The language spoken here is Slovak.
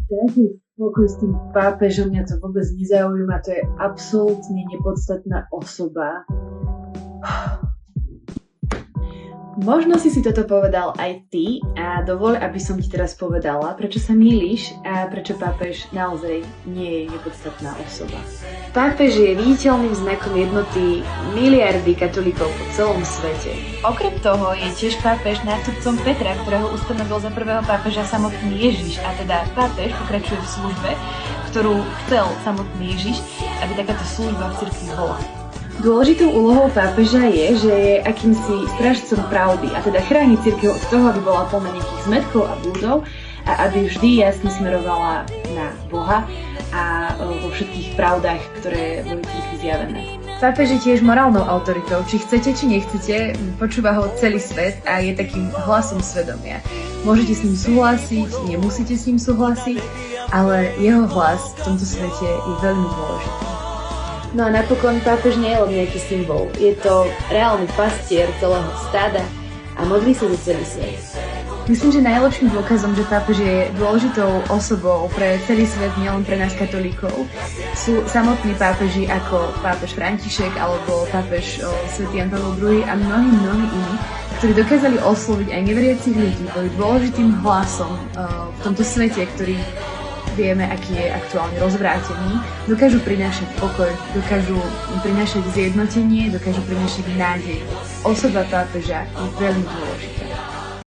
Dajte pokoj s tým pápežom, mňa to vôbec nezaujíma, to je absolútne nepodstatná osoba. Možno si toto povedal aj ty a dovoľ, aby som ti teraz povedala, prečo sa mýliš a prečo pápež naozaj nie je nepodstatná osoba. Pápež je viditeľným znakom jednoty miliardy katolíkov po celom svete. Okrem toho je tiež pápež nástupcom Petra, ktorého ustanovil za prvého pápeža samotný Ježiš, a teda pápež pokračuje v službe, ktorú chcel samotný Ježiš, aby takáto služba v cirkvi bola. Dôležitou úlohou pápeža je, že je akýmsi strážcom pravdy a teda chráni cirkev od toho, aby bola plná nejakých zmätkov a blúdov a aby vždy jasne smerovala na Boha a vo všetkých pravdách, ktoré boli cirkvi zjavené. Pápež je tiež morálnou autoritou, či chcete, či nechcete, počúva ho celý svet a je takým hlasom svedomia. Môžete s ním súhlasiť, nemusíte s ním súhlasiť, ale jeho hlas v tomto svete je veľmi dôležitý. No a napokon pápež nie je len nejaký symbol, je to reálny pastier celého stáda a modlí sa za celý svet. Myslím, že najlepším dôkazom, že pápež je dôležitou osobou pre celý svet, nielen pre nás katolíkov, sú samotní pápeži ako pápež František alebo pápež svätý Ján Pavol II a mnohí iní, ktorí dokázali osloviť aj neveriacich ľudí, boli dôležitým hlasom v tomto svete, ktorý vieme, aký je aktuálne rozvrátený, dokážu prinášať pokoj, dokážu prinášať zjednotenie, dokážu prinášať nádej. Osoba pápeža je veľmi dôležitá.